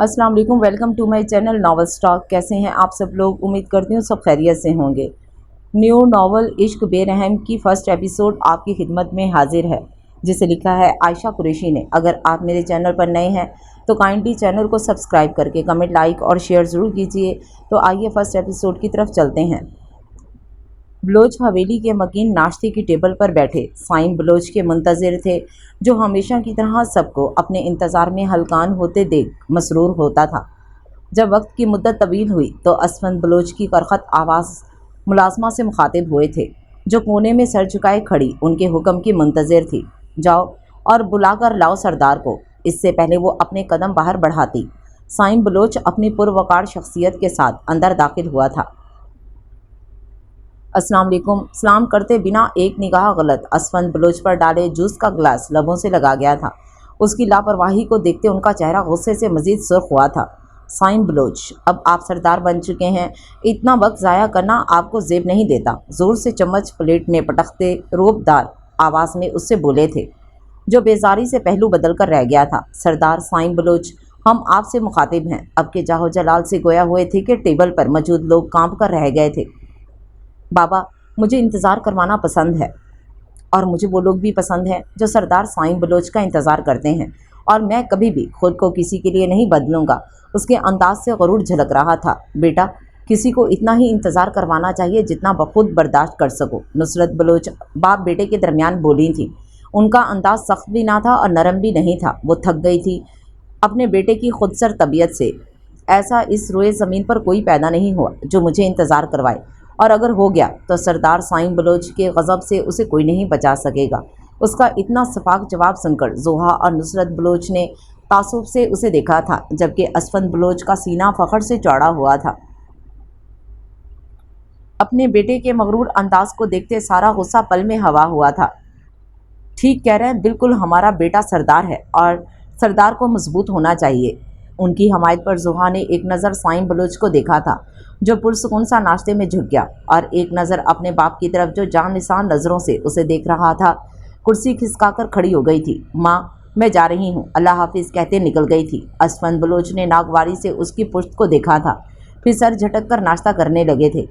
अस्सलाम वालेकुम, welcome to my channel novel stock. कैसे हैं आप सब लोग? उम्मीद करती हूँ सब खैरियत से होंगे। न्यू नॉवल इश्क बेरहम की फर्स्ट एपिसोड आपकी खिदमत में हाजिर है, जिसे लिखा है आयशा कुरैशी ने। अगर आप मेरे चैनल पर नए हैं तो काइंडली चैनल को सब्सक्राइब करके कमेंट, लाइक और शेयर ज़रूर कीजिए। तो आइए फर्स्ट एपिसोड की तरफ चलते हैं। बलोच हवेली के मकीन नाश्ते की टेबल पर बैठे साइम बलोच के मुंतज़िर थे, जो हमेशा की तरह सबको अपने इंतज़ार में हलकान होते देख मसरूर होता था। जब वक्त की मुद्दत तवील हुई तो असफंद बलोच की करखत आवाज़ मुलाजमा से मुखातिब हुए थे, जो कोने में सर झुकाए खड़ी उनके हुक्म की मुंतज़िर थी। जाओ और बुलाकर लाओ सरदार को। इससे पहले वो अपने कदम बाहर बढ़ाती, साइम बलोच अपनी पुरवकार शख्सियत के साथ अंदर दाखिल हुआ था। अस्सलाम वालेकुम सलाम करते बिना एक निगाह गलत असफंद बलोच पर डाले जूस का गिलास लबों से लगा गया था। उसकी लापरवाही को देखते उनका चेहरा गुस्से से मज़ीद सुर्ख हुआ था। साइम बलोच, अब आप सरदार बन चुके हैं, इतना वक्त ज़ाया करना आपको ज़ेब नहीं देता। ज़ोर से चम्मच प्लेट में पटकते रोबदार आवाज़ में उससे बोले थे, जो बेजारी से पहलू बदल कर रह गया था। सरदार साइम बलोच, हम आपसे मुखातिब हैं। अब के जाहो जलाल से गोया हुए थे कि टेबल पर मौजूद लोग कांप कर रह गए थे। बाबा, मुझे इंतज़ार करवाना पसंद है, और मुझे वो लोग भी पसंद हैं जो सरदार साइम बलोच का इंतज़ार करते हैं, और मैं कभी भी खुद को किसी के लिए नहीं बदलूंगा। उसके अंदाज से गरूर झलक रहा था। बेटा, किसी को इतना ही इंतज़ार करवाना चाहिए जितना बखुद बर्दाश्त कर सको। नुसरत बलोच बाप बेटे के दरमियान बोली थी। उनका अंदाज सख्त भी ना था और नरम भी नहीं था। वो थक गई थी अपने बेटे की खुदसर तबीयत से। ऐसा इस रोए ज़मीन पर कोई पैदा नहीं हुआ जो मुझे इंतज़ार करवाए, और अगर हो गया तो सरदार साइम बलोच के गज़ब से उसे कोई नहीं बचा सकेगा। उसका इतना सफाक जवाब सुनकर जोहा और नुसरत बलोच ने तासुब से उसे देखा था, जबकि असफंद बलोच का सीना फ़ख्र से चौड़ा हुआ था। अपने बेटे के मगरूर अंदाज को देखते सारा गुस्सा पल में हवा हुआ था। ठीक कह रहे हैं, बिल्कुल हमारा बेटा सरदार है और सरदार को मजबूत होना चाहिए। उनकी हमायत पर जोहा ने एक नज़र साइम बलोच को देखा था, जो पुरसुकून सा नाश्ते में झुक गया, और एक नज़र अपने बाप की तरफ, जो जान निशान नज़रों से उसे देख रहा था। कुर्सी खिसकाकर खड़ी हो गई थी। माँ, मैं जा रही हूँ, अल्लाह हाफिज़ कहते निकल गई थी। असफंद बलोच ने नागवारी से उसकी पुश्त को देखा था, फिर सर झटक कर नाश्ता करने लगे थे।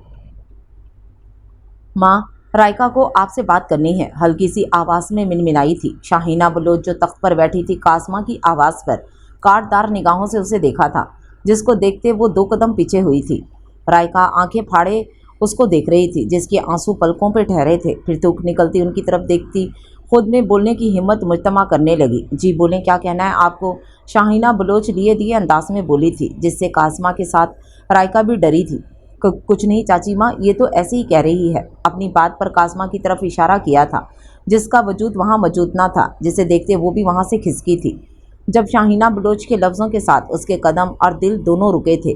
माँ, रायका को आपसे बात करनी है, हल्की सी आवाज़ में मिनमिनाई थी। शाहीना बलोच, जो तख्त पर बैठी थी, कासमा की आवाज़ पर काटदार निगाहों से उसे देखा था, जिसको देखते वो 2 कदम पीछे हुई थी। रायका आंखें फाड़े उसको देख रही थी, जिसके आंसू पलकों पर ठहरे थे। फिर थूक निकलती उनकी तरफ देखती, खुद में बोलने की हिम्मत मुजतमा करने लगी। जी बोलें, क्या कहना है आपको? शाहीना बलोच लिए दिए अंदाज में बोली थी, जिससे कासमा के साथ रायका भी डरी थी। कुछ नहीं चाची माँ, ये तो ऐसे ही कह रही है। अपनी बात पर कासमा की तरफ इशारा किया था, जिसका वजूद वहाँ मौजूद ना था, जिसे देखते वो भी वहाँ से खिसकी थी। जब शाहीना बलोच के लफ्ज़ों के साथ उसके कदम और दिल दोनों रुके थे।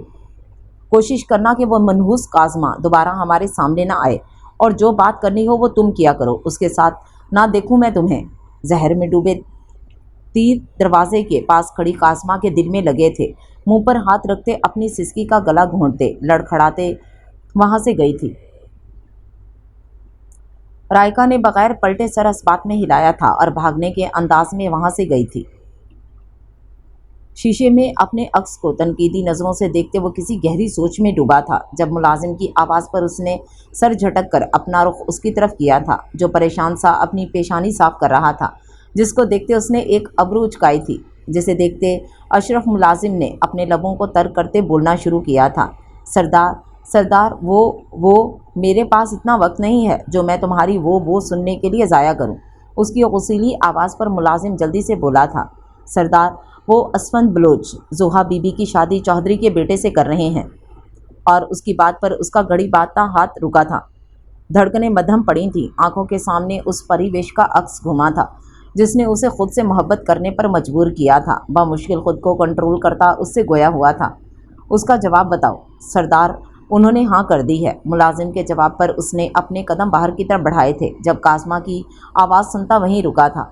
कोशिश करना कि वो मनहूस काज़मा दोबारा हमारे सामने ना आए, और जो बात करनी हो वो तुम किया करो, उसके साथ ना देखूं मैं तुम्हें। जहर में डूबे तीर दरवाजे के पास खड़ी काज़मा के दिल में लगे थे। मुंह पर हाथ रखते अपनी सिसकी का गला घोंटते लड़खड़ाते वहां से गई थी। रायका ने बगैर पलटे सर अस्बात में हिलाया था और भागने के अंदाज में वहां से गई थी। शीशे में अपने अक्स को तनकीदी नज़रों से देखते वो किसी गहरी सोच में डूबा था, जब मुलाजिम की आवाज़ पर उसने सर झटक कर अपना रुख उसकी तरफ किया था, जो परेशान सा अपनी पेशानी साफ कर रहा था। जिसको देखते उसने एक अबरू उचकाई थी, जिसे देखते अशरफ मुलाजिम ने अपने लबों को तर करते बोलना शुरू किया था। सरदार, सरदार, वो मेरे पास इतना वक्त नहीं है जो मैं तुम्हारी वो सुनने के लिए ज़ाया करूँ। उसकी गुस्सीली आवाज़ पर मुलाजिम जल्दी से बोला था। सरदार, वो असफंद बलोच जोहा बीबी की शादी चौधरी के बेटे से कर रहे हैं। और उसकी बात पर उसका घड़ी बाता हाथ रुका था। धड़कनें मध्यम पड़ी थीं। आंखों के सामने उस परिवेश का अक्स घुमा था, जिसने उसे खुद से मोहब्बत करने पर मजबूर किया था। बामुश्किल खुद को कंट्रोल करता उससे गोया हुआ था। उसका जवाब बताओ। सरदार, उन्होंने हाँ कर दी है। मुलाजिम के जवाब पर उसने अपने कदम बाहर की तरफ बढ़ाए थे, जब काज़मा की आवाज़ सुनता वहीं रुका था।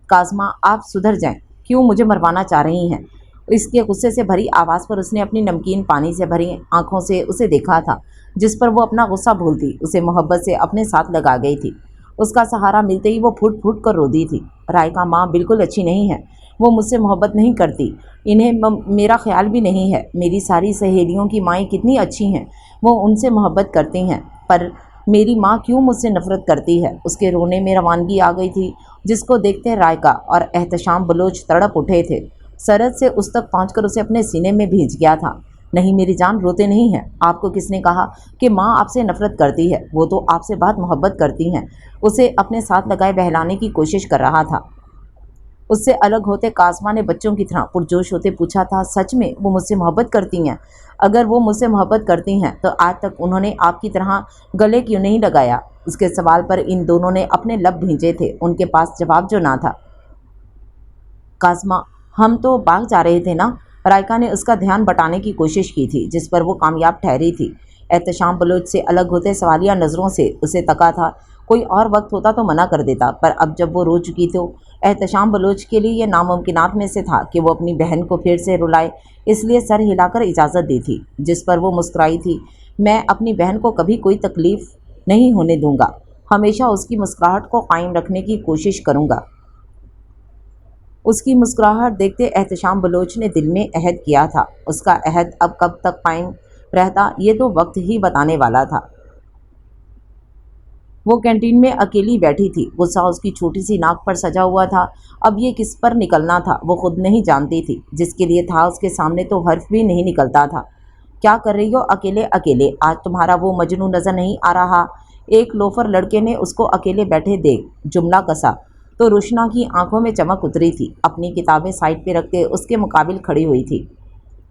काज़मा, आप सुधर जाएं, क्यों मुझे मरवाना चाह रही हैं? इसके गुस्से से भरी आवाज़ पर उसने अपनी नमकीन पानी से भरी आंखों से उसे देखा था, जिस पर वो अपना गुस्सा भूलती उसे मोहब्बत से अपने साथ लगा गई थी। उसका सहारा मिलते ही वो फूट फूट कर रो दी थी। रायका माँ बिल्कुल अच्छी नहीं है, वो मुझसे मोहब्बत नहीं करती, इन्हें मेरा ख्याल भी नहीं है। मेरी सारी सहेलियों की माएँ कितनी अच्छी हैं, वो उनसे मोहब्बत करती हैं, पर मेरी माँ क्यों मुझसे नफ़रत करती है। उसके रोने में रवानगी आ गई थी, जिसको देखते रायका और एहतशाम बलोच तड़प उठे थे। सरहद से उस तक पहुंचकर उसे अपने सीने में भींच गया था। नहीं मेरी जान, रोते नहीं हैं। आपको किसने कहा कि माँ आपसे नफ़रत करती है? वो तो आपसे बहुत मोहब्बत करती हैं। उसे अपने साथ लगाए बहलाने की कोशिश कर रहा था। उससे अलग होते कासमा ने बच्चों की तरह पुरजोश होते पूछा था, सच में वो मुझसे मोहब्बत करती हैं? अगर वो मुझसे मोहब्बत करती हैं तो आज तक उन्होंने आपकी तरह गले क्यों नहीं लगाया? उसके सवाल पर इन दोनों ने अपने लब भींचे थे, उनके पास जवाब जो ना था। कासमा, हम तो भाग जा रहे थे ना। रायका ने उसका ध्यान बटाने की कोशिश की थी, जिस पर वो कामयाब ठहरी थी। एहतशाम बलोच से अलग होते सवालिया नज़रों से उसे तका था। कोई और वक्त होता तो मना कर देता, पर अब जब वो रो चुकी तो एहतशाम बलोच के लिए ये नामुमकिनात में से था कि वो अपनी बहन को फिर से रुलाए, इसलिए सर हिलाकर इजाज़त दी थी, जिस पर वो मुस्कुराई थी। मैं अपनी बहन को कभी कोई तकलीफ़ नहीं होने दूंगा, हमेशा उसकी मुस्कुराहट को कायम रखने की कोशिश करूंगा। उसकी मुस्कुराहट देखते एहतशाम बलोच ने दिल में अहद किया था। उसका अहद अब कब तक कायम रहता, ये तो वक्त ही बताने वाला था। वो कैंटीन में अकेली बैठी थी। गुस्सा उसकी छोटी सी नाक पर सजा हुआ था। अब ये किस पर निकलना था वो खुद नहीं जानती थी। जिसके लिए था उसके सामने तो हर्फ भी नहीं निकलता था। क्या कर रही हो अकेले अकेले? आज तुम्हारा वो मजनू नज़र नहीं आ रहा? एक लोफर लड़के ने उसको अकेले बैठे देख जुमला कसा तो रुशना की आंखों में चमक उतरी थी। अपनी किताबें साइड पे रखते उसके मुकाबिल खड़ी हुई थी।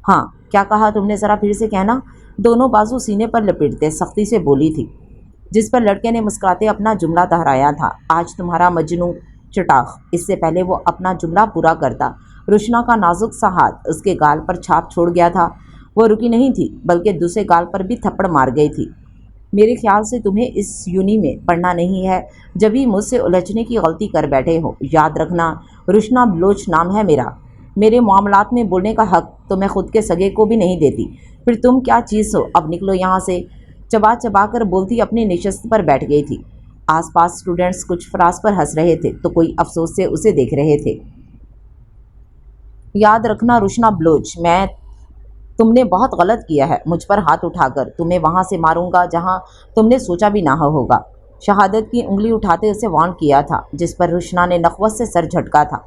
हाँ, क्या कहा तुमने? ज़रा फिर से कहना। दोनों बाजू सीने पर लपेटते सख्ती से बोली थी, जिस पर लड़के ने मुस्कुराते अपना जुमला दोहराया था। आज तुम्हारा मजनू चटाख। इससे पहले वो अपना जुमला पूरा करता, रुशना का नाजुक सा हाथ उसके गाल पर छाप छोड़ गया था। वो रुकी नहीं थी, बल्कि दूसरे गाल पर भी थप्पड़ मार गई थी। मेरे ख्याल से तुम्हें इस यूनी में पढ़ना नहीं है, जब भी मुझसे उलझने की गलती कर बैठे हो। याद रखना, रुशना बलोच नाम है मेरा। मेरे मामलात में बोलने का हक तो मैं खुद के सगे को भी नहीं देती। फिर तुम क्या चीज़ हो? अब निकलो यहाँ से। चबा चबा कर बोलती अपनी नशस्त पर बैठ गई थी। आसपास स्टूडेंट्स कुछ फराज पर हंस रहे थे तो कोई अफसोस से उसे देख रहे थे। याद रखना रुशना बलोच, तुमने बहुत गलत किया है मुझ पर हाथ उठाकर। तुम्हें वहाँ से मारूंगा जहाँ तुमने सोचा भी ना होगा। शहादत की उंगली उठाते उसे वार्न किया था, जिस पर रुशना ने नखवत से सर झटका था।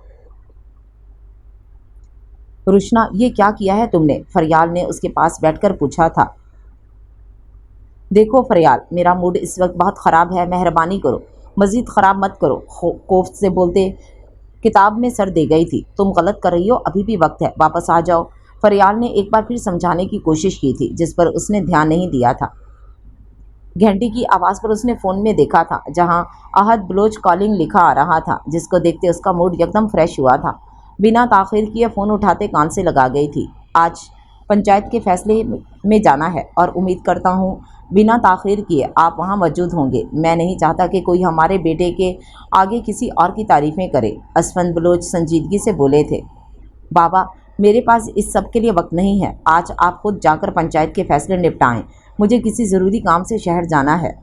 रुशना, ये क्या किया है तुमने? फरियाल ने उसके पास बैठकर पूछा था। देखो फरियाल, मेरा मूड इस वक्त बहुत ख़राब है, मेहरबानी करो मज़ीद ख़राब मत करो। कोफ्त से बोलते किताब में सर दे गई थी। तुम गलत कर रही हो, अभी भी वक्त है, वापस आ जाओ। फरियाल ने एक बार फिर समझाने की कोशिश की थी, जिस पर उसने ध्यान नहीं दिया था। घंटी की आवाज़ पर उसने फ़ोन में देखा था, जहां अहद बलोच कॉलिंग लिखा आ रहा था, जिसको देखते उसका मूड एकदम फ्रेश हुआ था। बिना ताख़ीर किए फ़ोन उठाते कान से लगा गई थी। आज पंचायत के फैसले में जाना है और उम्मीद करता हूँ बिना ताख़ीर किए आप वहाँ मौजूद होंगे। मैं नहीं चाहता कि कोई हमारे बेटे के आगे किसी और की तारीफ़ें करे। असफंद बलोच संजीदगी से बोले थे। बाबा, मेरे पास इस सब के लिए वक्त नहीं है। आज आप खुद जाकर पंचायत के फैसले निपटाएं। मुझे किसी ज़रूरी काम से शहर जाना है,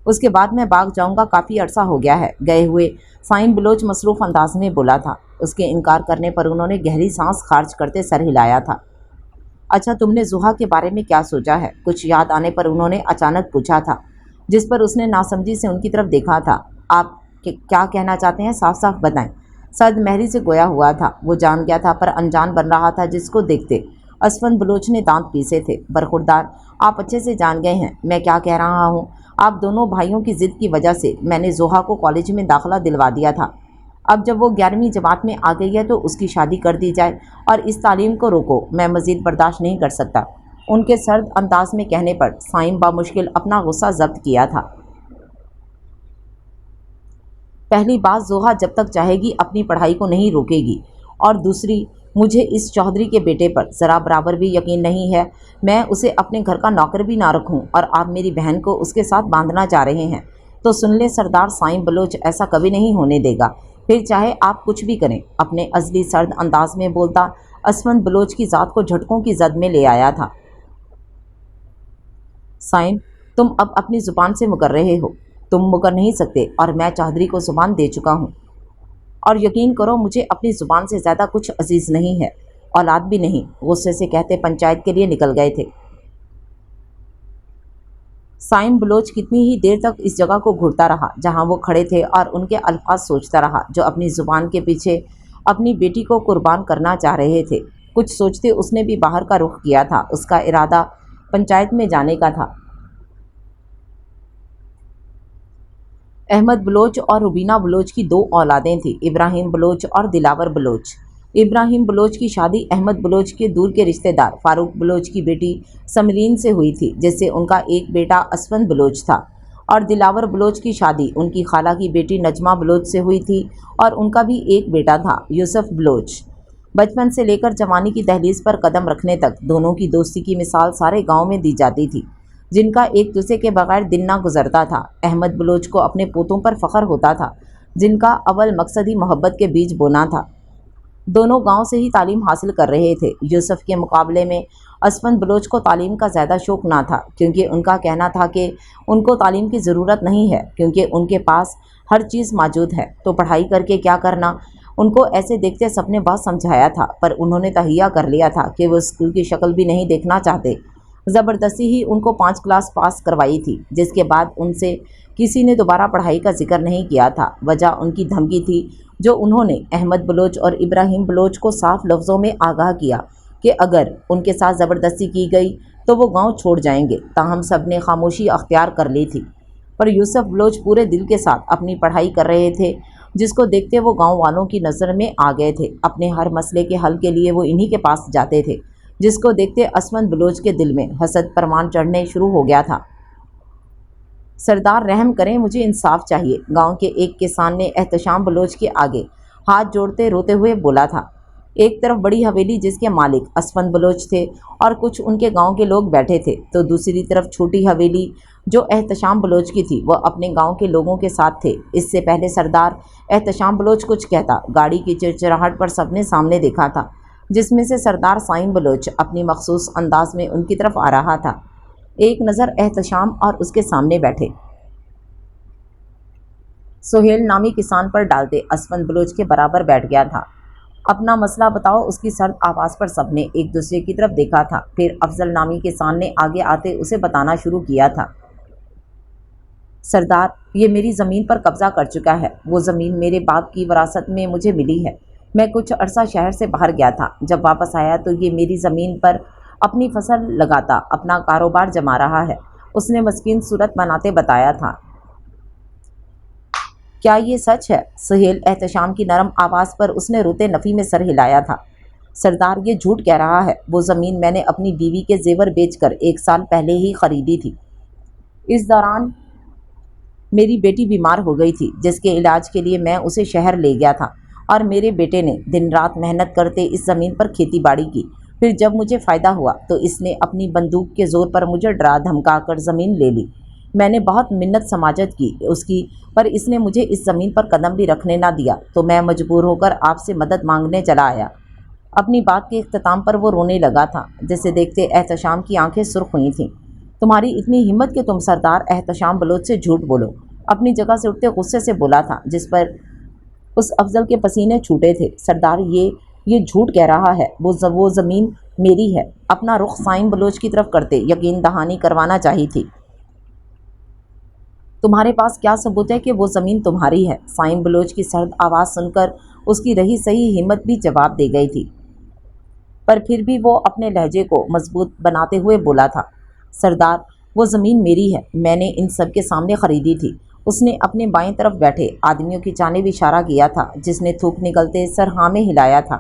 उसके बाद मैं भाग जाऊंगा। काफ़ी अरसा हो गया है गए हुए। साइम बलोच मसरूफ़ अंदाज में बोला था। उसके इनकार करने पर उन्होंने गहरी सांस खारिज करते सर हिलाया था। अच्छा, तुमने जुहा के बारे में क्या सोचा है? कुछ याद आने पर उन्होंने अचानक पूछा था, जिस पर उसने नासमझी से उनकी तरफ देखा था। आप क्या कहना चाहते हैं? साफ साफ बताएं। सद महरी से गोया हुआ था। वो जान गया था पर अनजान बन रहा था, जिसको देखते असफंद बलोच ने दांत पीसे थे। बरखुरदार, आप अच्छे से जान गए हैं मैं क्या कह रहा हूँ। आप दोनों भाइयों की ज़िद की वजह से मैंने जोहा को कॉलेज में दाखिला दिलवा दिया था। अब जब वो 11वीं जमात में आ गई है तो उसकी शादी कर दी जाए और इस तालीम को रोको। मैं मज़ीद बर्दाश्त नहीं कर सकता। उनके सर्द अंदाज में कहने पर साइम बामुश्किल अपना गुस्सा जब्त किया था। पहली बात, जोहा जब तक चाहेगी अपनी पढ़ाई को नहीं रोकेगी, और दूसरी, मुझे इस चौधरी के बेटे पर ज़रा बराबर भी यकीन नहीं है। मैं उसे अपने घर का नौकर भी ना रखूं और आप मेरी बहन को उसके साथ बांधना चाह रहे हैं तो सुन ले सरदार, साइम बलोच ऐसा कभी नहीं होने देगा। फिर चाहे आप कुछ भी करें। अपने अजली सर्द अंदाज में बोलता असफंद बलोच की ज़ात को झटकों की जद में ले आया था। साइम, तुम अब अपनी ज़ुबान से मुकर रहे हो। तुम मुकर नहीं सकते और मैं चौधरी को ज़ुबान दे चुका हूँ। اور یقین کرو مجھے اپنی زبان سے زیادہ کچھ عزیز نہیں ہے، اولاد بھی نہیں، غصے سے کہتے پنچایت کے لیے نکل گئے تھے۔ سائم بلوچ کتنی ہی دیر تک اس جگہ کو گھورتا رہا جہاں وہ کھڑے تھے اور ان کے الفاظ سوچتا رہا جو اپنی زبان کے پیچھے اپنی بیٹی کو قربان کرنا چاہ رہے تھے۔ کچھ سوچتے اس نے بھی باہر کا رخ کیا تھا۔ اس کا ارادہ پنچایت میں جانے کا تھا۔ احمد بلوچ اور روبینہ بلوچ کی 2 اولادیں تھیں، ابراہیم بلوچ اور دلاور بلوچ۔ ابراہیم بلوچ کی شادی احمد بلوچ کے دور کے رشتہ دار فاروق بلوچ کی بیٹی سمرین سے ہوئی تھی، جس سے ان کا ایک بیٹا اسفند بلوچ تھا، اور دلاور بلوچ کی شادی ان کی خالہ کی بیٹی نجمہ بلوچ سے ہوئی تھی اور ان کا بھی ایک بیٹا تھا، یوسف بلوچ۔ بچپن سے لے کر جوانی کی دہلیز پر قدم رکھنے تک دونوں کی دوستی کی مثال سارے گاؤں میں دی جاتی تھی، جن کا ایک دوسرے کے بغیر دن نہ گزرتا تھا۔ احمد بلوچ کو اپنے پوتوں پر فخر ہوتا تھا، جن کا اول مقصد ہی محبت کے بیج بونا تھا۔ دونوں گاؤں سے ہی تعلیم حاصل کر رہے تھے۔ یوسف کے مقابلے میں اسفند بلوچ کو تعلیم کا زیادہ شوق نہ تھا، کیونکہ ان کا کہنا تھا کہ ان کو تعلیم کی ضرورت نہیں ہے، کیونکہ ان کے پاس ہر چیز موجود ہے، تو پڑھائی کر کے کیا کرنا۔ ان کو ایسے دیکھتے سب نے بہت سمجھایا تھا، پر انہوں نے تہیہ کر لیا تھا کہ وہ اسکول کی شکل بھی نہیں دیکھنا چاہتے۔ زبردستی ہی ان کو 5 کلاس پاس کروائی تھی، جس کے بعد ان سے کسی نے دوبارہ پڑھائی کا ذکر نہیں کیا تھا۔ وجہ ان کی دھمکی تھی، جو انہوں نے احمد بلوچ اور ابراہیم بلوچ کو صاف لفظوں میں آگاہ کیا کہ اگر ان کے ساتھ زبردستی کی گئی تو وہ گاؤں چھوڑ جائیں گے۔ تاہم سب نے خاموشی اختیار کر لی تھی، پر یوسف بلوچ پورے دل کے ساتھ اپنی پڑھائی کر رہے تھے، جس کو دیکھتے وہ گاؤں والوں کی نظر میں آ گئے تھے۔ اپنے ہر مسئلے کے حل کے لیے وہ انہی کے پاس جاتے تھے، جس کو دیکھتے اسفند بلوچ کے دل میں حسد پرمان چڑھنے شروع ہو گیا تھا۔ سردار رحم کریں، مجھے انصاف چاہیے، گاؤں کے ایک کسان نے احتشام بلوچ کے آگے ہاتھ جوڑتے روتے ہوئے بولا تھا۔ ایک طرف بڑی حویلی جس کے مالک اسفند بلوچ تھے اور کچھ ان کے گاؤں کے لوگ بیٹھے تھے، تو دوسری طرف چھوٹی حویلی جو احتشام بلوچ کی تھی وہ اپنے گاؤں کے لوگوں کے ساتھ تھے۔ اس سے پہلے سردار احتشام بلوچ کچھ کہتا، گاڑی کی چرچراہٹ پر سب نے سامنے دیکھا تھا، جس میں سے سردار سائم بلوچ اپنی مخصوص انداز میں ان کی طرف آ رہا تھا۔ ایک نظر احتشام اور اس کے سامنے بیٹھے سہیل نامی کسان پر ڈالتے اسفند بلوچ کے برابر بیٹھ گیا تھا۔ اپنا مسئلہ بتاؤ، اس کی سرد آواز پر سب نے ایک دوسرے کی طرف دیکھا تھا۔ پھر افضل نامی کسان نے آگے آتے اسے بتانا شروع کیا تھا۔ سردار، یہ میری زمین پر قبضہ کر چکا ہے۔ وہ زمین میرے باپ کی وراثت میں مجھے ملی ہے۔ میں کچھ عرصہ شہر سے باہر گیا تھا، جب واپس آیا تو یہ میری زمین پر اپنی فصل لگاتا اپنا کاروبار جما رہا ہے، اس نے مسکین صورت بناتے بتایا تھا۔ کیا یہ سچ ہے؟ سہیل احتشام کی نرم آواز پر اس نے روتے نفی میں سر ہلایا تھا۔ سردار، یہ جھوٹ کہہ رہا ہے۔ وہ زمین میں نے اپنی بیوی کے زیور بیچ کر 1 سال پہلے ہی خریدی تھی۔ اس دوران میری بیٹی بیمار ہو گئی تھی، جس کے علاج کے لیے میں اسے شہر لے گیا تھا، اور میرے بیٹے نے دن رات محنت کرتے اس زمین پر کھیتی باڑی کی۔ پھر جب مجھے فائدہ ہوا تو اس نے اپنی بندوق کے زور پر مجھے ڈرا دھمکا کر زمین لے لی۔ میں نے بہت منت سماجت کی اس کی، پر اس نے مجھے اس زمین پر قدم بھی رکھنے نہ دیا، تو میں مجبور ہو کر آپ سے مدد مانگنے چلا آیا۔ اپنی بات کے اختتام پر وہ رونے لگا تھا، جسے دیکھتے احتشام کی آنکھیں سرخ ہوئی تھیں۔ تمہاری اتنی ہمت کہ تم سردار احتشام بلوچ سے جھوٹ بولو، اپنی جگہ سے اٹھتے غصے سے بولا تھا، جس پر اس افضل کے پسینے چھوٹے تھے۔ سردار، یہ جھوٹ کہہ رہا ہے۔ وہ زمین میری ہے۔ اپنا رخ سائم بلوچ کی طرف کرتے یقین دہانی کروانا چاہی تھی۔ تمہارے پاس کیا ثبوت ہے کہ وہ زمین تمہاری ہے؟ سائم بلوچ کی سرد آواز سن کر اس کی رہی صحیح ہمت بھی جواب دے گئی تھی، پر پھر بھی وہ اپنے لہجے کو مضبوط بناتے ہوئے بولا تھا۔ سردار، وہ زمین میری ہے، میں نے ان سب کے سامنے خریدی تھی۔ اس نے اپنے بائیں طرف بیٹھے آدمیوں کی جانب اشارہ کیا تھا، جس نے تھوک نکلتے سر ہاں میں ہلایا تھا۔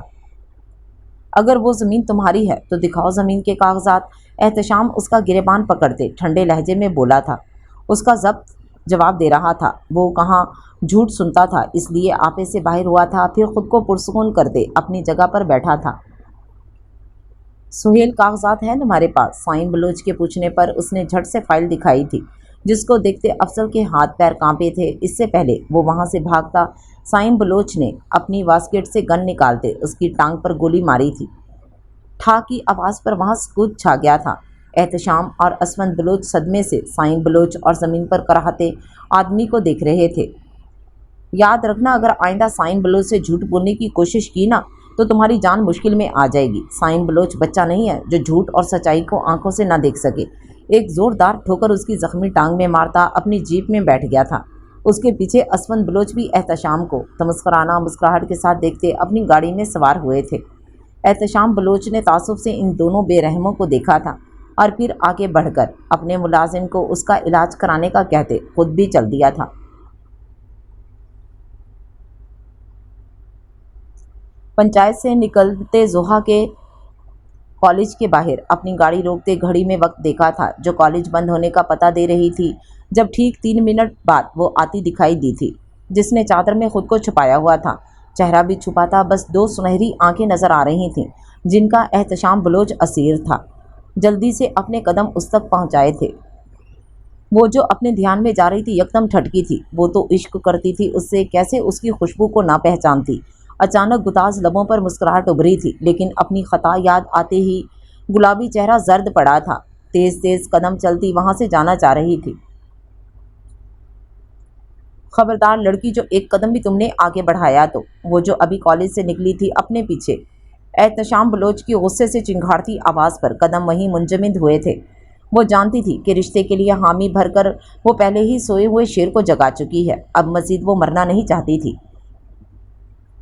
اگر وہ زمین تمہاری ہے تو دکھاؤ زمین کے کاغذات۔ احتشام اس کا گریبان پکڑتے ٹھنڈے لہجے میں بولا تھا۔ اس کا ضبط جواب دے رہا تھا۔ وہ کہاں جھوٹ سنتا تھا، اس لیے آپے سے باہر ہوا تھا، پھر خود کو پرسکون کرتے اپنی جگہ پر بیٹھا تھا۔ سہیل، کاغذات ہیں تمہارے پاس؟ سائم بلوچ کے پوچھنے پر اس نے جھٹ سے فائل دکھائی تھی، جس کو دیکھتے افضل کے ہاتھ پیر کانپے تھے۔ اس سے پہلے وہ وہاں سے بھاگتا سائم بلوچ نے اپنی واسکٹ سے گن نکالتے اس کی ٹانگ پر گولی ماری تھی۔ ٹھا کی آواز پر وہاں سکوت چھا گیا تھا۔ احتشام اور اسفند بلوچ صدمے سے سائم بلوچ اور زمین پر کراہتے آدمی کو دیکھ رہے تھے۔ याद रखना, अगर आइंदा साइन बलोच से झूठ बोलने की कोशिश की ना तो तुम्हारी जान मुश्किल में आ जाएगी। साइन बलोच बच्चा नहीं है जो झूठ और सच्चाई को आंखों से ना देख सके। एक जोरदार ठोकर उसकी जख्मी टांग में मारता अपनी जीप में बैठ गया था। उसके पीछे असफंद बलोच भी एहतशाम को तमस्कराना मुस्कुराहट के साथ देखते अपनी गाड़ी में सवार हुए थे। एहतशाम बलोच ने तासुब से इन दोनों बेरहमों को देखा था और फिर आगे बढ़कर अपने मुलाजिम को उसका इलाज कराने का कहते खुद भी चल दिया था। पंचायत से निकलते जोहा के कॉलेज के बाहर अपनी गाड़ी रोकते घड़ी में वक्त देखा था जो कॉलेज बंद होने का पता दे रही थी। जब ठीक 3 मिनट बाद वो आती दिखाई दी थी, जिसने चादर में खुद को छुपाया हुआ था। चेहरा भी छुपा था, बस 2 सुनहरी आंखें नजर आ रही थीं जिनका एहतशाम बलोच असीर था। जल्दी से अपने कदम उस तक पहुंचाए थे। वो जो अपने ध्यान में जा रही थी यकदम ठटकी थी। वो तो इश्क करती थी, उससे कैसे उसकी खुशबू को ना पहचानती। अचानक गुदाज लबों पर मुस्कुराहट उभरी थी, लेकिन अपनी खता याद आते ही गुलाबी चेहरा जर्द पड़ा था। तेज तेज कदम चलती वहां से जाना चाह रही थी। खबरदार लड़की, जो एक कदम भी तुमने आगे बढ़ाया तो। वो जो अभी कॉलेज से निकली थी अपने पीछे एहतशाम बलोच की गुस्से से चिंघाड़ती आवाज़ पर कदम वहीं मुंजमद हुए थे। वो जानती थी कि रिश्ते के लिए हामी भरकर वो पहले ही सोए हुए शेर को जगा चुकी है। अब मजीद वो मरना नहीं चाहती थी।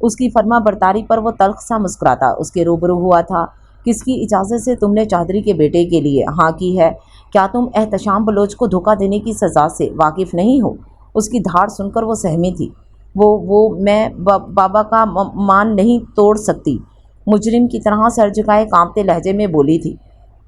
उसकी फर्मा बरदारी पर वो तल्ख सा मुस्कुराता उसके रूबरू हुआ था। किसकी इजाज़त से तुमने चौधरी के बेटे के लिए हाँ की है? क्या तुम एहतशाम बलोच को धोखा देने की सज़ा से वाकिफ़ नहीं हो? उसकी धाड़ सुनकर वो सहमी थी। वो मैं बाबा का मान नहीं तोड़ सकती, मुजरिम की तरह सर झुकाए कांपते लहजे में बोली थी।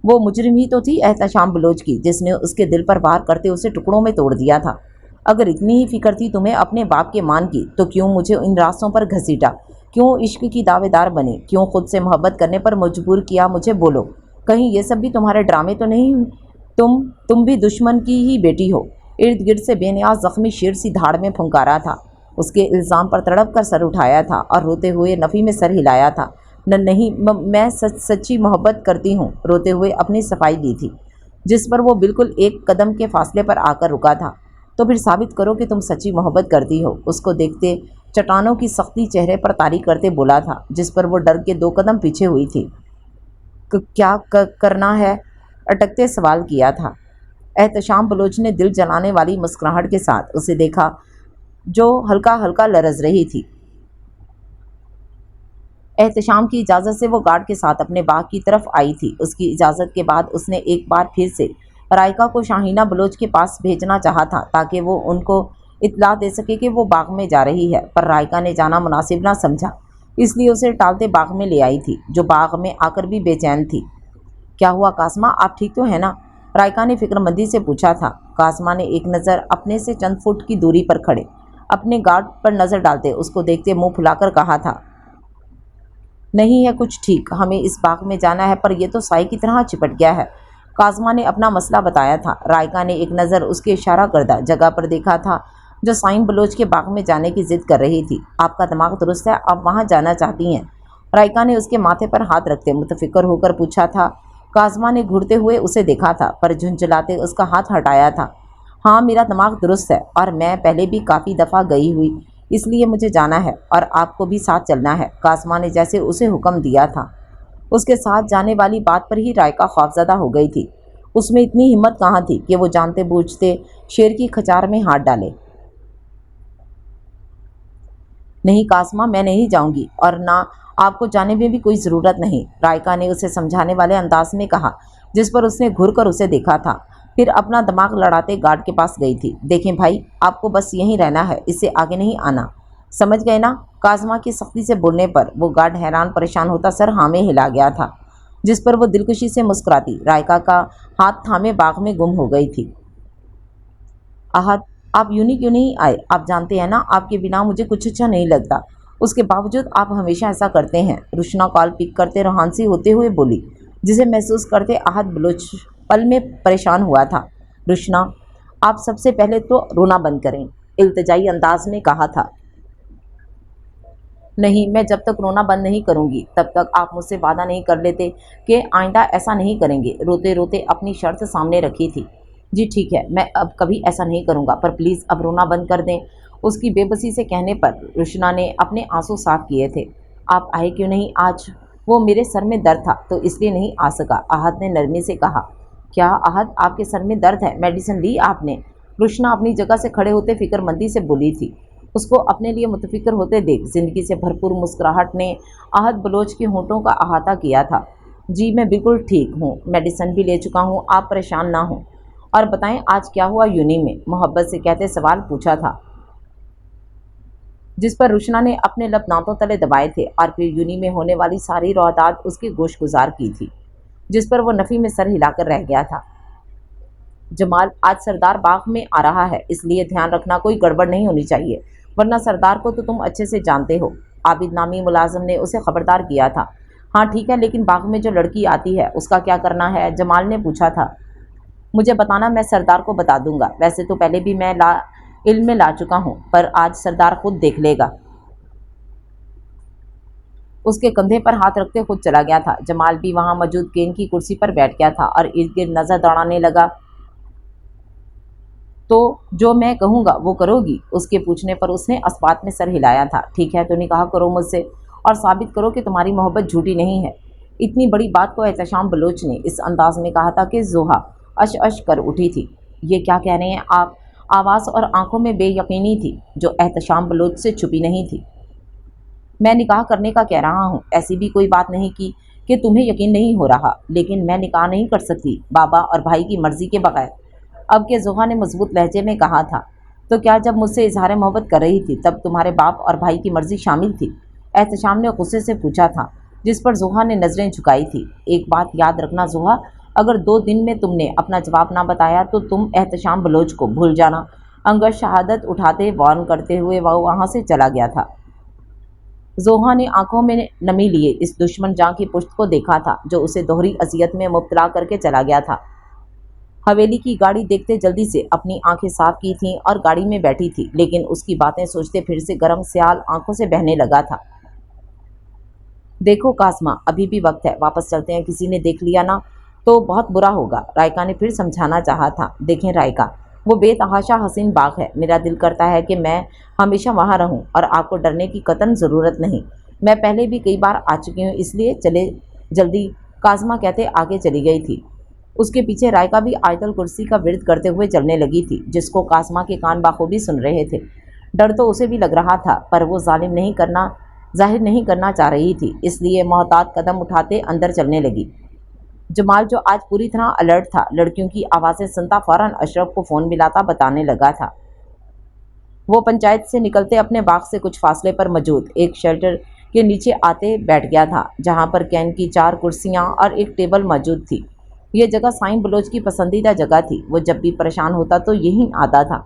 वो मुजरिम ही तो थी एहतशाम बलोच की, जिसने उसके दिल पर वार करते उसे टुकड़ों में तोड़ दिया था। अगर इतनी ही फिक्र थी तुम्हें अपने बाप के मान की, तो क्यों मुझे इन रास्तों पर घसीटा? क्यों इश्क की दावेदार बने? क्यों खुद से मोहब्बत करने पर मजबूर किया मुझे? बोलो, कहीं ये सब भी तुम्हारे ड्रामे तो नहीं हुए? तुम भी दुश्मन की ही बेटी हो। इर्द गिर्द से बेनियाज जख्मी शेर सी धाड़ में फुंकारा था। उसके इल्ज़ाम पर तड़प कर सर उठाया था और रोते हुए नफ़ी में सर हिलाया था। नहीं, मैं सच्ची मोहब्बत करती हूँ, रोते हुए अपनी सफाई दी थी, जिस पर वो बिल्कुल एक कदम के फासले पर आकर रुका था। तो फिर साबित करो कि तुम सच्ची मोहब्बत करती हो। उसको देखते चट्टानों की सख्ती चेहरे पर तारी करते बोला था, जिस पर वो डर के 2 कदम पीछे हुई थी। क्या करना है? अटकते सवाल किया था। एहतशाम बलोच ने दिल जलाने वाली मुस्कुराहट के साथ उसे देखा, जो हल्का हल्का लरज रही थी। एहतशाम की इजाज़त से वो गार्ड के साथ अपने बाग की तरफ आई थी। उसकी इजाज़त के बाद उसने एक बार फिर से रायका को शाहीना बलोच के पास भेजना चाहा था, ताकि वो उनको इत्तला दे सके कि वो बाग में जा रही है, पर रायका ने जाना मुनासिब ना समझा, इसलिए उसे टालते बाग में ले आई थी, जो बाग में आकर भी बेचैन थी। क्या हुआ कासमा, आप ठीक तो है ना? रायका ने फिक्रमंदी से पूछा था। कासमा ने एक नज़र अपने से चंद फुट की दूरी पर खड़े अपने गार्ड पर नज़र डालते उसको देखते मुंह फुलाकर कहा था, नहीं है कुछ ठीक, हमें इस बाग में जाना है, पर यह तो साई की तरह चिपट गया है। कासमा ने अपना मसला बताया था। रायका ने एक नज़र उसके इशारा करदा जगह पर देखा था, जो साइन बलोच के बाग में जाने की जिद कर रही थी। आपका दिमाग दुरुस्त है, आप वहाँ जाना चाहती हैं? रायका ने उसके माथे पर हाथ रखते मुतफिक्र होकर पूछा था। कासमा ने घूरते हुए उसे देखा था, पर झुंझलाते उसका हाथ हटाया था। हाँ, मेरा दिमाग दुरुस्त है और मैं पहले भी काफ़ी दफ़ा गई हुई, इसलिए मुझे जाना है और आपको भी साथ चलना है। कासमा ने जैसे उसे हुक्म दिया था। उसके साथ जाने वाली बात पर ही रायका खौफजदा हो गई थी। उसमें इतनी हिम्मत कहाँ थी कि वो जानते बूझते शेर की खचार में हाथ डाले। नहीं कासमा, मैं नहीं जाऊंगी और ना आपको जाने में भी कोई ज़रूरत नहीं, रायका ने उसे समझाने वाले अंदाज में कहा, जिस पर उसने घुर कर उसे देखा था। फिर अपना दिमाग लड़ाते गार्ड के पास गई थी। देखें भाई, आपको बस यहीं रहना है, इससे आगे नहीं आना, समझ गए ना? कासमा की सख्ती से बोलने पर वो गार्ड हैरान परेशान होता सर हाँ में हिला गया था, जिस पर वो दिलकुशी से मुस्कुराती रायका का हाथ थामे बाग में गुम हो गई थी। आहत, आप यूं क्यों नहीं आए? आप जानते हैं ना, आपके बिना मुझे कुछ अच्छा नहीं लगता। उसके बावजूद आप हमेशा ऐसा करते हैं। रुशना कॉल पिक करते रोहानसी होते हुए बोली, जिसे महसूस करते आहत बलोच पल में परेशान हुआ था। रुशना, आप सबसे पहले तो रोना बंद करें, इल्तिजाई अंदाज में कहा था। नहीं, मैं जब तक रोना बंद नहीं करूंगी तब तक आप मुझसे वादा नहीं कर लेते कि आइंदा ऐसा नहीं करेंगे। रोते रोते अपनी शर्त सामने रखी थी। जी ठीक है, मैं अब कभी ऐसा नहीं करूंगा, पर प्लीज़ अब रोना बंद कर दें। اس کی بے بسی سے کہنے پر رشنا نے اپنے آنسو صاف کیے تھے۔ آپ آئے کیوں نہیں آج؟ وہ میرے سر میں درد تھا تو اس لیے نہیں آ سکا، احد نے نرمی سے کہا۔ کیا احد آپ کے سر میں درد ہے؟ میڈیسن لی آپ نے؟ رشنا اپنی جگہ سے کھڑے ہوتے فکر مندی سے بولی تھی۔ اس کو اپنے لیے متفکر ہوتے دیکھ زندگی سے بھرپور مسکراہٹ نے احد بلوچ کے ہونٹوں کا احاطہ کیا تھا۔ جی میں بالکل ٹھیک ہوں، میڈیسن بھی لے چکا ہوں، آپ پریشان نہ ہوں۔ اور بتائیں آج کیا ہوا یونی میں؟ محبت سے کہتے سوال پوچھا تھا، جس پر رشنا نے اپنے لب دانتوں تلے دبائے تھے اور پھر یونی میں ہونے والی ساری روادات اس کی گوش گزار کی تھی، جس پر وہ نفی میں سر ہلا کر رہ گیا تھا۔ جمال آج سردار باغ میں آ رہا ہے، اس لیے دھیان رکھنا، کوئی گڑبڑ نہیں ہونی چاہیے، ورنہ سردار کو تو تم اچھے سے جانتے ہو۔ عابد نامی ملازم نے اسے خبردار کیا تھا۔ ہاں ٹھیک ہے، لیکن باغ میں جو لڑکی آتی ہے اس کا کیا کرنا ہے؟ جمال نے پوچھا تھا۔ مجھے بتانا، میں سردار کو بتا دوں گا، ویسے تو پہلے بھی میں علم میں لا چکا ہوں، پر آج سردار خود دیکھ لے گا۔ اس کے کندھے پر ہاتھ رکھتے خود چلا گیا تھا۔ جمال بھی وہاں موجود کین کی کرسی پر بیٹھ گیا تھا اور ارد گرد نظر دوڑانے لگا۔ تو جو میں کہوں گا وہ کرو گی؟ اس کے پوچھنے پر اس نے اثبات میں سر ہلایا تھا۔ ٹھیک ہے تو نکاح کرو مجھ سے اور ثابت کرو کہ تمہاری محبت جھوٹی نہیں ہے۔ اتنی بڑی بات کو احتشام بلوچ نے اس انداز میں کہا تھا کہ زوہا اش اش کر اٹھی تھی۔ یہ کیا کہہ رہے ہیں آپ؟ آواز اور آنکھوں میں بے یقینی تھی جو احتشام بلوچ سے چھپی نہیں تھی۔ میں نکاح کرنے کا کہہ رہا ہوں، ایسی بھی کوئی بات نہیں کی کہ تمہیں یقین نہیں ہو رہا، لیکن میں نکاح نہیں کر سکتی بابا اور بھائی کی مرضی کے بغیر، اب کے زوہا نے مضبوط لہجے میں کہا تھا۔ تو کیا جب مجھ سے اظہار محبت کر رہی تھی تب تمہارے باپ اور بھائی کی مرضی شامل تھی؟ احتشام نے غصے سے پوچھا تھا، جس پر زوہا نے نظریں جھکائی تھی۔ ایک بات یاد رکھنا زوہا، اگر 2 دن میں تم نے اپنا جواب نہ بتایا تو تم احتشام بلوچ کو بھول جانا۔ انگشت شہادت اٹھاتے وارن کرتے ہوئے وہ وہاں سے چلا گیا تھا۔ زوہا نے آنکھوں میں نمی لیے اس دشمن جاں کی پشت کو دیکھا تھا جو اسے دوہری اذیت میں مبتلا کر کے چلا گیا تھا۔ حویلی کی گاڑی دیکھتے جلدی سے اپنی آنکھیں صاف کی تھیں اور گاڑی میں بیٹھی تھی، لیکن اس کی باتیں سوچتے پھر سے گرم سیال آنکھوں سے بہنے لگا تھا۔ دیکھو قاسمہ، ابھی بھی وقت ہے، واپس چلتے ہیں، کسی نے دیکھ لیا نا تو بہت برا ہوگا، رائکا نے پھر سمجھانا چاہا تھا۔ دیکھیں رائکا، وہ بے تحاشا حسین باغ ہے، میرا دل کرتا ہے کہ میں ہمیشہ وہاں رہوں اور آپ کو ڈرنے کی قطعاً ضرورت نہیں، میں پہلے بھی کئی بار آ چکی ہوں، اس لیے چلے جلدی، قاسمہ کہتے آگے چلی گئی تھی۔ اس کے پیچھے رائکا بھی آیت الکرسی کا ورد کرتے ہوئے چلنے لگی تھی، جس کو قاسمہ کے کان بخوبی سن رہے تھے۔ ڈر تو اسے بھی لگ رہا تھا، پر وہ ظاہر نہیں کرنا چاہ رہی تھی، اس لیے محتاط قدم اٹھاتے اندر چلنے لگی۔ جمال جو آج پوری طرح الرٹ تھا، لڑکیوں کی آوازیں سنتا فوراً اشرف کو فون ملاتا بتانے لگا تھا۔ وہ پنچایت سے نکلتے اپنے باغ سے کچھ فاصلے پر موجود ایک شیلٹر کے نیچے آتے بیٹھ گیا تھا، جہاں پر کین کی 4 کرسیاں اور ایک ٹیبل موجود تھی۔ یہ جگہ سائیں بلوچ کی پسندیدہ جگہ تھی، وہ جب بھی پریشان ہوتا تو یہیں آتا تھا۔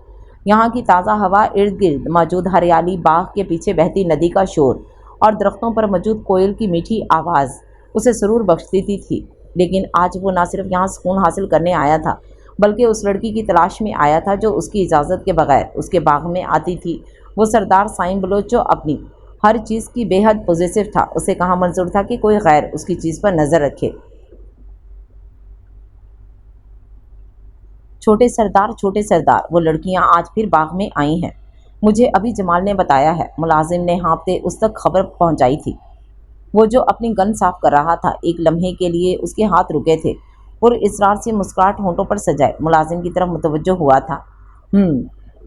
یہاں کی تازہ ہوا، ارد گرد موجود ہریالی، باغ کے پیچھے بہتی ندی کا شور اور درختوں پر موجود کوئل کی میٹھی آواز اسے سرور بخشتی تھی۔ لیکن آج وہ نہ صرف یہاں سکون حاصل کرنے آیا تھا، بلکہ اس لڑکی کی تلاش میں آیا تھا جو اس کی اجازت کے بغیر اس کے باغ میں آتی تھی۔ وہ سردار سائیں بلوچ جو اپنی ہر چیز کی بے حد پوزیسو تھا، اسے کہاں منظور تھا کہ کوئی غیر اس کی چیز پر نظر رکھے۔ چھوٹے سردار، وہ لڑکیاں آج پھر باغ میں آئی ہیں، مجھے ابھی جمال نے بتایا ہے، ملازم نے ہانپتے اس تک خبر پہنچائی تھی۔ وہ جو اپنی گن صاف کر رہا تھا، ایک لمحے کے لیے اس کے ہاتھ رکے تھے، پر اصرار سے مسکراہٹ ہونٹوں پر سجائے ملازم کی طرف متوجہ ہوا تھا۔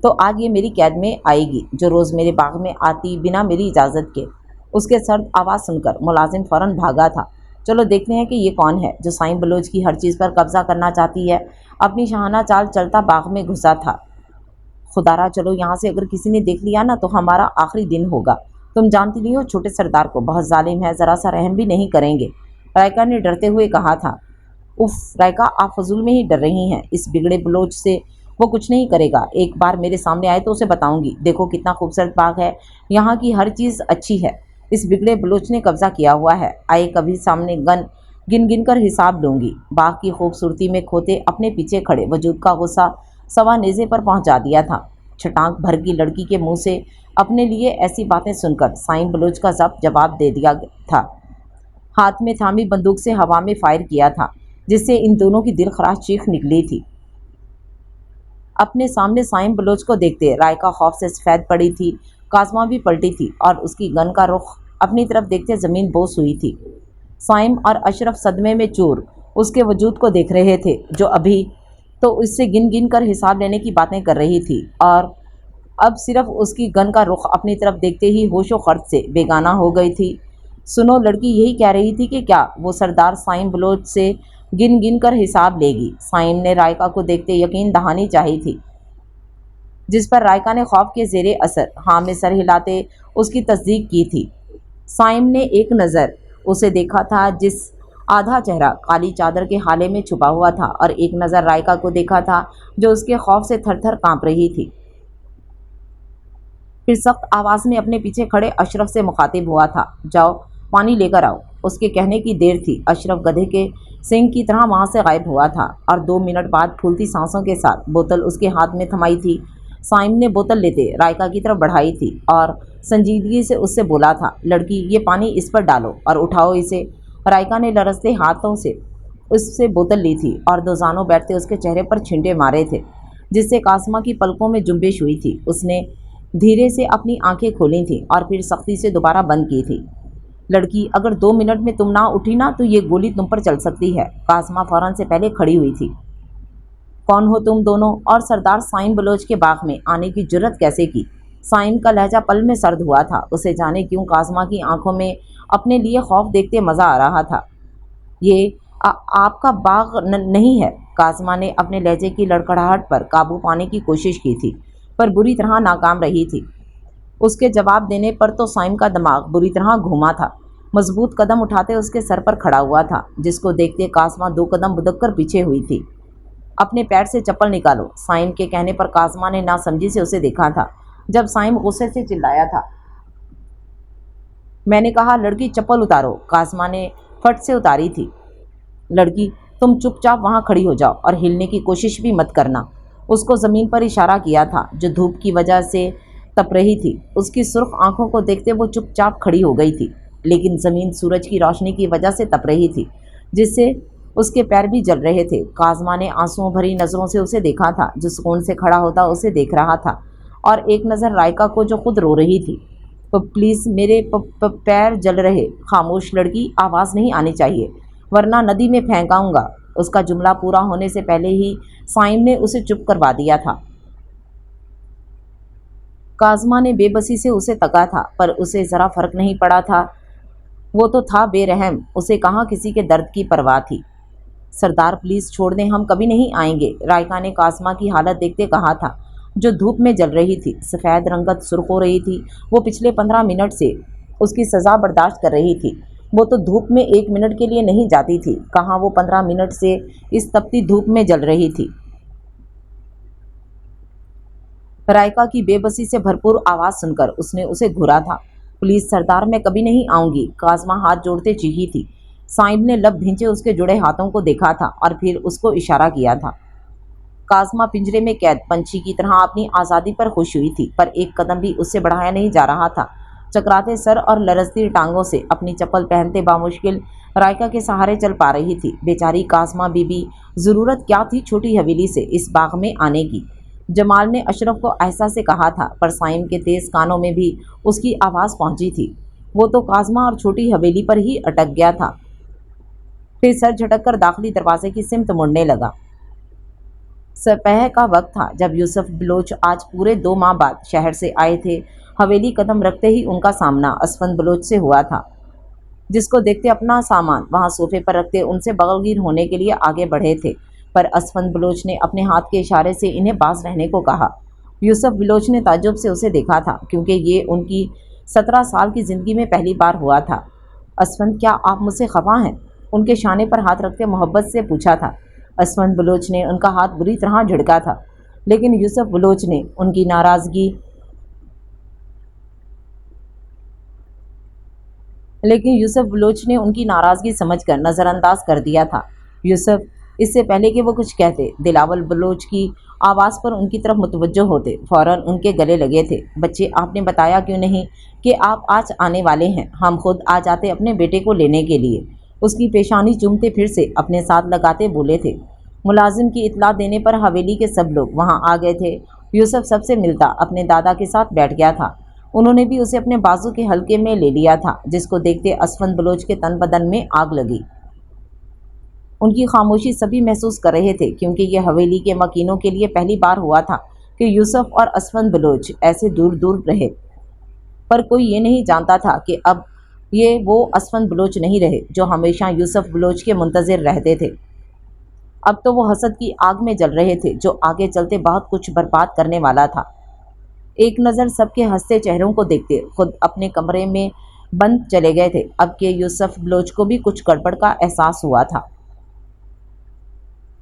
تو آج یہ میری قید میں آئے گی، جو روز میرے باغ میں آتی بنا میری اجازت کے۔ اس کے سرد آواز سن کر ملازم فوراً بھاگا تھا۔ چلو دیکھتے ہیں کہ یہ کون ہے جو سائیں بلوچ کی ہر چیز پر قبضہ کرنا چاہتی ہے۔ اپنی شاہانہ چال چلتا باغ میں گھسا تھا۔ خدارا چلو یہاں سے، اگر کسی نے دیکھ لیا نا تو ہمارا آخری دن ہوگا۔ تم جانتی نہیں ہو چھوٹے سردار کو، بہت ظالم ہے، ذرا سا رحم بھی نہیں کریں گے، رائکا نے ڈرتے ہوئے کہا تھا۔ اف رائکا، آپ فضول میں ہی ڈر رہی ہیں، اس بگڑے بلوچ سے وہ کچھ نہیں کرے گا، ایک بار میرے سامنے آئے تو اسے بتاؤں گی۔ دیکھو کتنا خوبصورت باغ ہے، یہاں کی ہر چیز اچھی ہے، اس بگڑے بلوچ نے قبضہ کیا ہوا ہے، آئے کبھی سامنے گن کر حساب لوں گی۔ باغ کی خوبصورتی میں کھوتے اپنے پیچھے کھڑے وجود کا غصہ سوا نیزے پر پہنچا دیا تھا۔ چھٹانک بھر کی لڑکی کے منہ سے اپنے لیے ایسی باتیں سن کر سائیں بلوچ کا ضبط جواب دے دیا تھا، ہاتھ میں تھامی بندوق سے ہوا میں فائر کیا تھا، جس سے ان دونوں کی دل خراش چیخ نکلی تھی۔ اپنے سامنے سائم بلوچ کو دیکھتے رائکا خوف سے سفید پڑی تھی۔ کاسما بھی پلٹی تھی اور اس کی گن کا رخ اپنی طرف دیکھتے زمین بوس ہوئی تھی۔ سائم اور اشرف صدمے میں چور اس کے وجود کو دیکھ رہے تھے، جو ابھی تو اس سے گن گن کر حساب لینے کی باتیں کر رہی تھی، اور اب صرف اس کی گن کا رخ اپنی طرف دیکھتے ہی ہوش و خرچ سے بیگانہ ہو گئی تھی۔ سنو، لڑکی یہی کہہ رہی تھی کہ کیا وہ سردار سائم بلوچ سے گن گن کر حساب لے گی؟ سائم نے رائکا کو دیکھتے یقین دہانی چاہی تھی، جس پر رائکا نے خوف کے زیر اثر ہاں میں سر ہلاتے اس کی تصدیق کی تھی۔ سائم نے ایک نظر اسے دیکھا تھا، جس آدھا چہرہ کالی چادر کے حالے میں چھپا ہوا تھا، اور ایک نظر رائکا کو دیکھا تھا، جو اس کے خوف سے تھر تھر کانپ رہی تھی۔ پھر سخت آواز میں اپنے پیچھے کھڑے اشرف سے مخاطب ہوا تھا، جاؤ پانی لے کر آؤ۔ اس کے کہنے کی دیر تھی، اشرف گدھے کے سینگ کی طرح وہاں سے غائب ہوا تھا، اور 2 منٹ بعد پھولتی سانسوں کے ساتھ بوتل اس کے ہاتھ میں تھمائی تھی۔ سائم نے بوتل لیتے رائکا کی طرف بڑھائی تھی اور سنجیدگی سے اس سے بولا تھا، لڑکی یہ پانی اس پر ڈالو اور اٹھاؤ اسے۔ رائکا نے لرزتے ہاتھوں سے اس سے بوتل لی تھی اور دوزانوں بیٹھتے اس کے چہرے پر چھینٹے مارے تھے، جس سے کاسما کی پلکوں میں جنبش ہوئی تھی۔ اس نے دھیرے سے اپنی آنکھیں کھولی تھیں اور پھر سختی سے دوبارہ بند کی تھی۔ لڑکی، اگر 2 منٹ میں تم نہ اٹھی نا تو یہ گولی تم پر چل سکتی ہے۔ کاسما فوراً سے پہلے کھڑی ہوئی تھی۔ کون ہو تم دونوں، اور سردار سائم بلوچ کے باغ میں آنے کی جرت کیسے کی؟ سائم کا لہجہ پل میں سرد ہوا تھا، اسے جانے کیوں کاسما کی آنکھوں میں اپنے لیے خوف دیکھتے مزہ آ رہا تھا۔ یہ آپ کا باغ نہیں ہے۔ کاسما نے اپنے لہجے کی لڑکھڑاہٹ پر قابو پانے کی کوشش کی تھی، پر بری طرح ناکام رہی تھی۔ اس کے جواب دینے پر تو سائم کا دماغ بری طرح گھوما تھا، مضبوط قدم اٹھاتے اس کے سر پر کھڑا ہوا تھا، جس کو دیکھتے کاسما 2 قدم بدک کر پیچھے ہوئی تھی۔ اپنے پیر سے چپل نکالو۔ سائم کے کہنے پر کاسما نے ناسمجھی سے اسے دیکھا تھا، جب سائم غصے سے چلایا تھا، میں نے کہا لڑکی چپل اتارو۔ کاسما نے فٹ سے اتاری تھی۔ لڑکی، تم چپ چاپ وہاں کھڑی ہو جاؤ اور ہلنے کی کوشش بھی مت کرنا۔ اس کو زمین پر اشارہ کیا تھا، جو دھوپ کی وجہ سے تپ رہی تھی۔ اس کی سرخ آنکھوں کو دیکھتے وہ چپ چاپ کھڑی ہو گئی تھی، لیکن زمین سورج کی روشنی کی وجہ سے تپ رہی تھی، جس سے اس کے پیر بھی جل رہے تھے۔ کاسما نے آنسوؤں بھری نظروں سے اسے دیکھا تھا، جو سکون سے کھڑا ہوتا اسے دیکھ رہا تھا، اور ایک نظر رائکا کو، جو خود رو رہی تھی۔ پلیز، میرے پیر جل رہے۔ خاموش لڑکی، آواز نہیں آنی چاہیے، ورنہ ندی میں پھینکاؤں گا۔ اس کا جملہ پورا ہونے سے پہلے ہی سائم نے اسے چپ کروا دیا تھا۔ کاسما نے بے بسی سے اسے تکا تھا، پر اسے ذرا فرق نہیں پڑا تھا۔ وہ تو تھا بے رحم، اسے کہاں کسی کے درد کی پرواہ تھی۔ سردار پلیز چھوڑ دیں، ہم کبھی نہیں آئیں گے، رائکا نے کاسما کی حالت دیکھتے کہا تھا، جو دھوپ میں جل رہی تھی، سفید رنگت سرخ ہو رہی تھی۔ وہ پچھلے 15 منٹ سے اس کی سزا برداشت کر رہی تھی۔ وہ تو دھوپ میں 1 منٹ کے لیے نہیں جاتی تھی، کہاں وہ 15 منٹ سے اس تپتی دھوپ میں جل رہی تھی۔ رائکا کی بے بسی سے بھرپور آواز سن کر اس نے اسے گھورا تھا۔ پلیز سردار، میں کبھی نہیں آؤں گی، کاسما ہاتھ جوڑتے چیخی تھی۔ سائم نے لب بھینچے اس کے جڑے ہاتھوں کو دیکھا تھا اور پھر اس کو اشارہ کیا تھا۔ کاسما پنجرے میں قید پنچھی کی طرح اپنی آزادی پر خوش ہوئی تھی، پر ایک قدم بھی اس سے بڑھایا نہیں جا رہا تھا۔ چکراتے سر اور لرزتی ٹانگوں سے اپنی چپل پہنتے بامشکل رائکا کے سہارے چل پا رہی تھی۔ بیچاری کاسما بی بی، ضرورت کیا تھی چھوٹی حویلی سے اس باغ میں آنے کی؟ جمال نے اشرف کو احسا سے کہا تھا، پر سائم کے تیز کانوں میں بھی اس کی آواز پہنچی تھی۔ وہ تو کاسما اور چھوٹی حویلی پر ہی اٹک گیا تھا۔ پھر سر جھٹک کر داخلی دروازے کی سمت مڑنے لگا۔ صبح کا وقت تھا جب یوسف بلوچ آج پورے 2 ماہ بعد شہر سے آئے تھے۔ حویلی قدم رکھتے ہی ان کا سامنا اسفند بلوچ سے ہوا تھا، جس کو دیکھتے اپنا سامان وہاں صوفے پر رکھتے ان سے بغل گیر ہونے کے لیے آگے بڑھے تھے، پر اسفند بلوچ نے اپنے ہاتھ کے اشارے سے انہیں باز رہنے کو کہا۔ یوسف بلوچ نے تعجب سے اسے دیکھا تھا، کیونکہ یہ ان کی 17 سال کی زندگی میں پہلی بار ہوا تھا۔ اسفند، کیا آپ مجھ سے خفا ہیں؟ ان کے شانے پر ہاتھ رکھتے محبت سے پوچھا تھا۔ اسفند بلوچ نے ان کا ہاتھ بری طرح جھڑکا تھا، لیکن یوسف بلوچ نے ان کی ناراضگی سمجھ کر نظر انداز کر دیا تھا۔ یوسف، اس سے پہلے کہ وہ کچھ کہتے، دلاول بلوچ کی آواز پر ان کی طرف متوجہ ہوتے فوراً ان کے گلے لگے تھے۔ بچے، آپ نے بتایا کیوں نہیں کہ آپ آج آنے والے ہیں؟ ہم خود آ جاتے اپنے بیٹے کو لینے کے لیے۔ اس کی پیشانی چومتے پھر سے اپنے ساتھ لگاتے بولے تھے۔ मुलाजिम की इत्तला देने पर हवेली के सब लोग वहां आ गए थे। यूसुफ सबसे मिलता अपने दादा के साथ बैठ गया था। उन्होंने भी उसे अपने बाजू के हल्के में ले लिया था, जिसको देखते असफंद बलोच के तन बदन में आग लगी। उनकी खामोशी सभी महसूस कर रहे थे, क्योंकि यह हवेली के मकीनों के लिए पहली बार हुआ था कि यूसुफ और असफंद बलोच ऐसे दूर दूर रहे। पर कोई ये नहीं जानता था कि अब ये वो असफंद बलोच नहीं रहे जो हमेशा यूसुफ बलोच के मुंतज़िर रहते थे। अब तो वो हसद की आग में जल रहे थे, जो आगे चलते बहुत कुछ बर्बाद करने वाला था। एक नज़र सबके हंसते चेहरों को देखते खुद अपने कमरे में बंद चले गए थे। अब के यूसुफ बलोच को भी कुछ गड़बड़ का एहसास हुआ था।